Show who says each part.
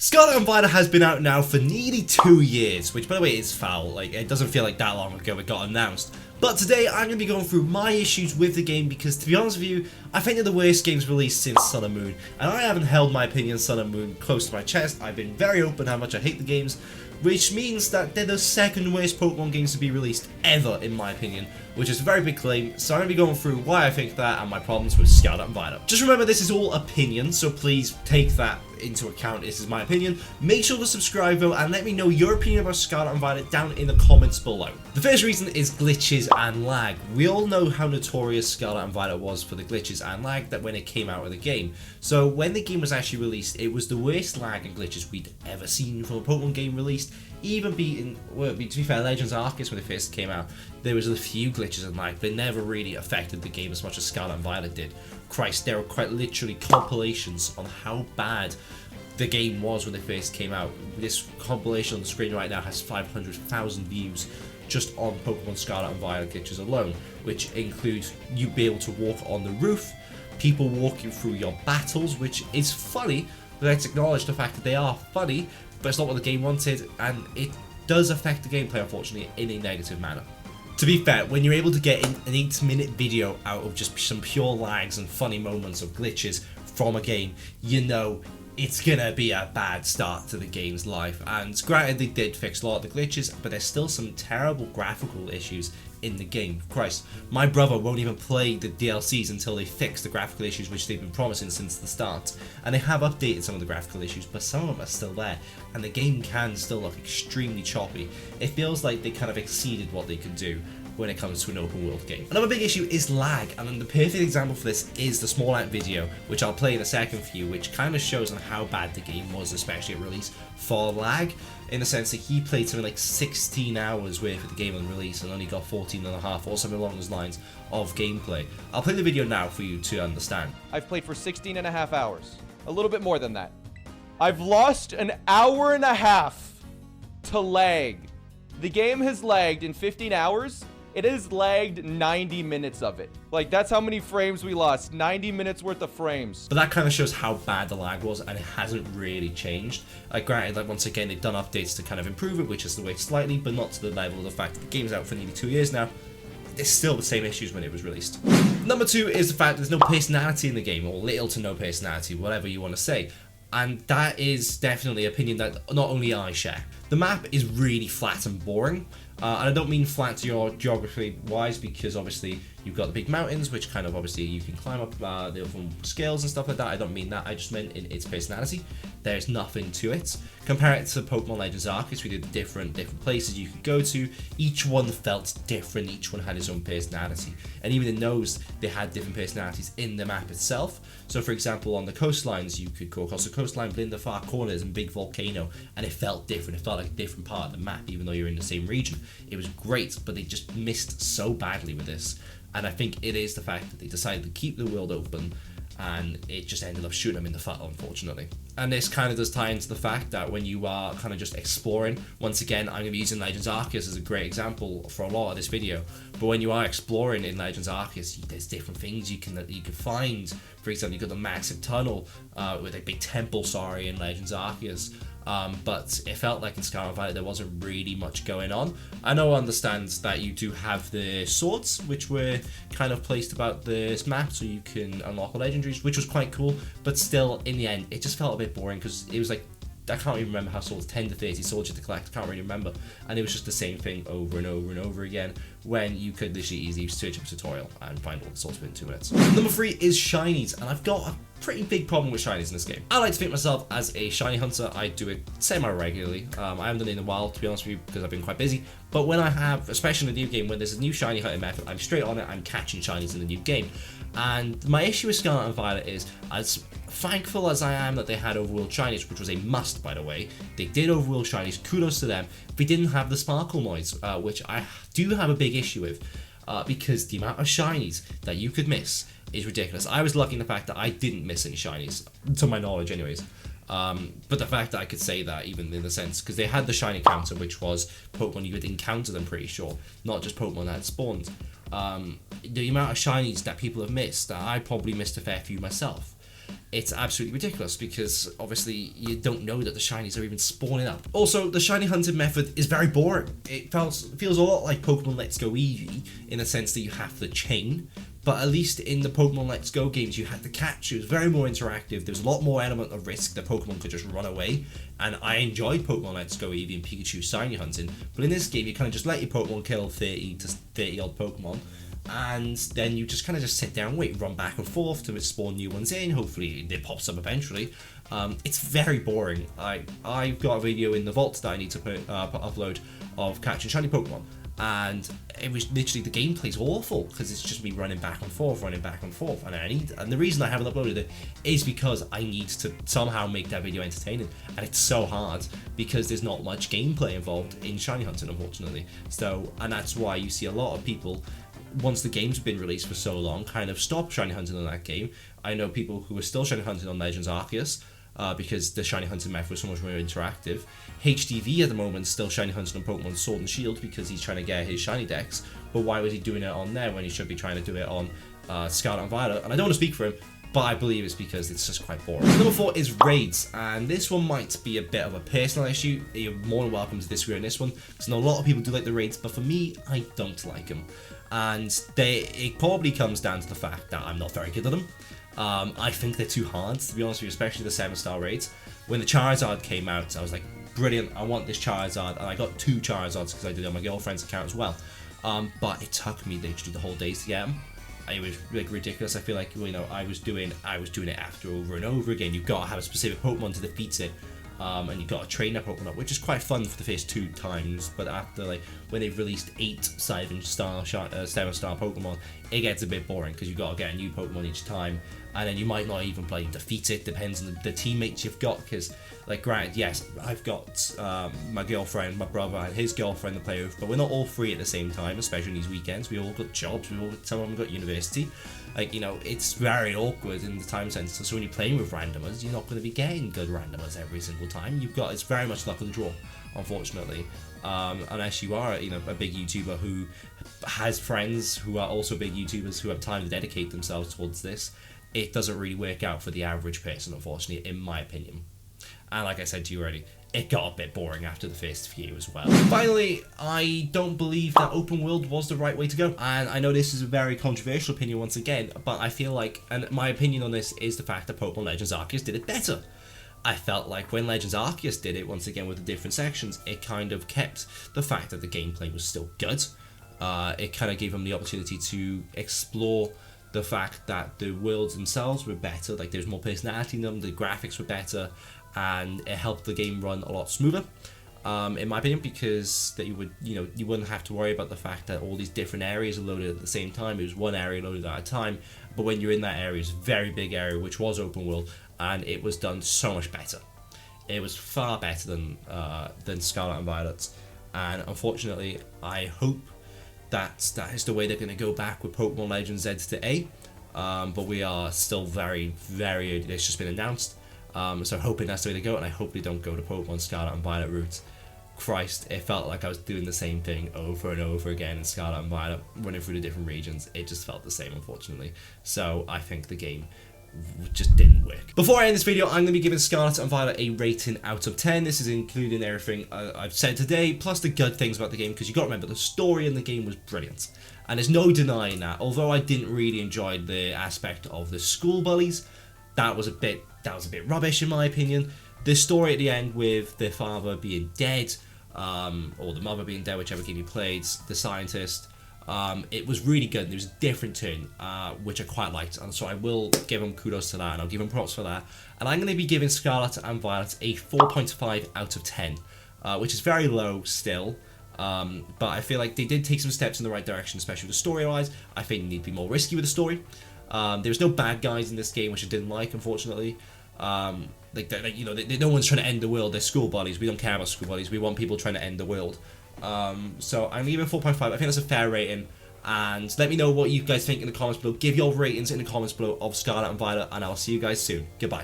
Speaker 1: Scarlet and Violet has been out now for nearly 2 years, which by the way is foul, like it doesn't feel like that long ago it got announced. But today I'm going to be going through my issues with the game because to be honest with you, I think they're the worst games released since Sun and Moon, and I haven't held my opinion on Sun and Moon close to my chest. I've been very open how much I hate the games, which means that they're the second worst Pokemon games to be released ever in my opinion, which is a very big claim, so I'm going to be going through why I think that and my problems with Scarlet and Violet. Just remember this is all opinion, so please take that into account. This is my opinion. Make sure to subscribe though and let me know your opinion about Scarlet and Violet down in the comments below. The first reason is glitches and lag. We all know how notorious Scarlet and Violet was for the glitches and lag that when it came out of the game. So when the game was actually released, it was the worst lag and glitches we'd ever seen from a Pokemon game released. Even beating, well, to be fair, Legends Arceus when it first came out, there was a few glitches and lag, but never really affected the game as much as Scarlet and Violet did. Christ, there were quite literally compilations on how bad the game was when it first came out. This compilation on the screen right now has 500,000 views just on Pokemon Scarlet and Violet glitches alone, which includes you be able to walk on the roof, people walking through your battles, which is funny, but let's acknowledge the fact that they are funny, but it's not what the game wanted, and it does affect the gameplay, unfortunately, in a negative manner. To be fair, when you're able to get an 8-minute video out of just some pure lags and funny moments of glitches from a game, you know it's gonna be a bad start to the game's life. And granted, they did fix a lot of the glitches, but there's still some terrible graphical issues in the game. Christ, my brother won't even play the DLCs until they fix the graphical issues which they've been promising since the start. And they have updated some of the graphical issues, but some of them are still there, and the game can still look extremely choppy. It feels like they kind of exceeded what they could do when it comes to an open world game. Another big issue is lag, and then the perfect example for this is the Small Ant video, which I'll play in a second for you, which kind of shows on how bad the game was, especially at release, for lag, in the sense that he played something like 16 hours worth of the game on release and only got 14 and a half or something along those lines of gameplay. I'll play the video now for you to understand.
Speaker 2: I've played for 16 and a half hours. A little bit more than that. I've lost an hour and a half to lag. The game has lagged in 15 hours. It has lagged 90 minutes of it. Like, that's how many frames we lost. 90 minutes worth of frames.
Speaker 1: But that kind of shows how bad the lag was, and it hasn't really changed. Like, granted, like once again, they've done updates to kind of improve it, which is the way slightly, but not to the level of the fact that the game's out for nearly 2 years now. It's still the same issues when it was released. Number 2 is the fact there's no personality in the game, or little to no personality, whatever you want to say. And that is definitely an opinion that not only I share. The map is really flat and boring. And I don't mean flat geography wise, because obviously you've got the big mountains, which kind of obviously you can climb up the from scales and stuff like that. I don't mean that. I just meant in its personality. There's nothing to it. Compare it to Pokemon Legends Arceus, we did different places you could go to. Each one felt different. Each one had its own personality, and even in those, they had different personalities in the map itself. So, for example, on the coastlines, you could go across the coastline, but in the far corners and big volcano, and it felt different. It felt like a different part of the map, even though you're in the same region. It was great, but they just missed so badly with this. And I think it is the fact that they decided to keep the world open, and it just ended up shooting them in the foot, unfortunately. And this kind of does tie into the fact that when you are kind of just exploring, once again, I'm going to be using Legends Arceus as a great example for a lot of this video, but when you are exploring in Legends Arceus, there's different things you can find. For example, you've got the massive tunnel with a big temple, in Legends Arceus. But it felt like in Scarlet and Violet there wasn't really much going on. I know I understand that you do have the swords, which were kind of placed about this map, so you can unlock legendaries, which was quite cool, but still, in the end, it just felt a bit boring, because it was like, I can't even remember how swords, 10 to 30 swords you had to collect, I can't really remember, and it was just the same thing over and over and over again, when you could literally easily search up a tutorial and find all the swords within 2 minutes. Number 3 is shinies, and I've got a pretty big problem with shinies in this game. I like to think myself as a shiny hunter. I do it semi-regularly. I haven't done it in a while, to be honest with you, because I've been quite busy, but when I have, especially in the new game, when there's a new shiny hunting method, I'm straight on it, I'm catching shinies in the new game. And my issue with Scarlet and Violet is, as thankful as I am that they had overworld shinies, which was a must, by the way, they did overworld shinies, kudos to them, they didn't have the sparkle noise, which I do have a big issue with, because the amount of shinies that you could miss is ridiculous. I was lucky in the fact that I didn't miss any shinies, to my knowledge anyways. But the fact that I could say that, even in the sense, because they had the shiny counter, which was Pokemon you could encounter them, pretty sure, not just Pokemon that had spawned. The amount of shinies that people have missed, that I probably missed a fair few myself. it's absolutely ridiculous because obviously you don't know that the shinies are even spawning up. Also, the shiny hunting method is very boring. It feels a lot like Pokemon Let's Go Eevee in the sense that you have to chain, but at least in the Pokemon Let's Go games you had to catch. It was very more interactive. There's a lot more element of risk that Pokemon could just run away, and I enjoyed Pokemon Let's Go Eevee and Pikachu shiny hunting, but in this game you kind of just let your Pokemon kill 30 to 30 odd Pokemon, and then you just kind of just sit down, wait, run back and forth to spawn new ones in. Hopefully it pops up eventually. It's very boring. I've got a video in the vault that I need to upload of catching shiny Pokemon, and it was literally, the gameplay's awful because it's just me running back and forth, and the reason I haven't uploaded it is because I need to somehow make that video entertaining, and it's so hard because there's not much gameplay involved in shiny hunting, unfortunately. So, and that's why you see a lot of people, once the game's been released for so long, kind of stop shiny hunting on that game. I know people who are still shiny hunting on Legends Arceus because the shiny hunting method was so much more interactive. HDV at the moment is still shiny hunting on Pokemon Sword and Shield because he's trying to get his shiny decks, but why was he doing it on there when he should be trying to do it on Scarlet and Violet? And I don't want to speak for him, but I believe it's because it's just quite boring. Number 4 is raids, and this one might be a bit of a personal issue. You're more than welcome to disagree on this one, because I know a lot of people do like the raids, but for me, I don't like them. And it probably comes down to the fact that I'm not very good at them. I think they're too hard, to be honest with you, especially the 7-star raids. When the Charizard came out, I was like, brilliant, I want this Charizard, and I got 2 Charizards because I did it on my girlfriend's account as well. But it took me literally the whole day to get them. It was like ridiculous. I feel like, you know, I was doing it after over and over again. You've got to have a specific Pokemon to defeat it. And you've got to train that Pokemon up, which is quite fun for the first 2 times, but after, like, when they've released 8 7-star Pokemon, it gets a bit boring because you've got to get a new Pokemon each time, and then you might not even play defeat it, depends on the teammates you've got, because, like, granted, yes, I've got my girlfriend, my brother, and his girlfriend to play with, but we're not all free at the same time, especially in these weekends. We all got jobs, some of them got university. Like, you know, it's very awkward in the time sense. So when you're playing with randomers, you're not going to be getting good randomers every single time. It's very much luck of the draw, unfortunately. Unless you are, you know, a big YouTuber who has friends who are also big YouTubers who have time to dedicate themselves towards this, it doesn't really work out for the average person, unfortunately, in my opinion. And like I said to you already, it got a bit boring after the first few as well. Finally, I don't believe that open world was the right way to go. And I know this is a very controversial opinion once again, but I feel like, and my opinion on this is the fact that Pokemon Legends Arceus did it better. I felt like when Legends Arceus did it, once again with the different sections, it kind of kept the fact that the gameplay was still good. It kind of gave them the opportunity to explore the fact that the worlds themselves were better, like there's more personality in them, the graphics were better, and it helped the game run a lot smoother, in my opinion, because that you wouldn't have to worry about the fact that all these different areas are loaded at the same time. It was one area loaded at a time, but when you're in that area, it's a very big area which was open world, and it was done so much better. It was far better than Scarlet and Violet, and unfortunately, I hope that is the way they're going to go back with Pokemon Legends Z to A, but we are still very, very early. It's just been announced. So hoping that's the way to go, and I hope they don't go to Pokemon Scarlet and Violet route. Christ, it felt like I was doing the same thing over and over again in Scarlet and Violet, running through the different regions. It just felt the same, unfortunately. So I think the game just didn't work. Before I end this video, I'm going to be giving Scarlet and Violet a rating out of 10. This is including everything I've said today, plus the good things about the game, because you got to remember, the story in the game was brilliant. And there's no denying that. Although I didn't really enjoy the aspect of the school bullies, that was a bit rubbish in my opinion. The story at the end with the father being dead, or the mother being dead, whichever game you played, the scientist, it was really good. There was a different turn, which I quite liked, and so I will give them kudos to that, and I'll give them props for that. And I'm going to be giving Scarlet and Violet a 4.5 out of 10, which is very low still. But I feel like they did take some steps in the right direction, especially with the story-wise. I think they need to be more risky with the story. There's no bad guys in this game, which I didn't like, unfortunately. No one's trying to end the world. They're school buddies. We don't care about school buddies. We want people trying to end the world. So I'm giving 4.5. I think that's a fair rating. And let me know what you guys think in the comments below. Give your ratings in the comments below of Scarlet and Violet, and I'll see you guys soon. Goodbye.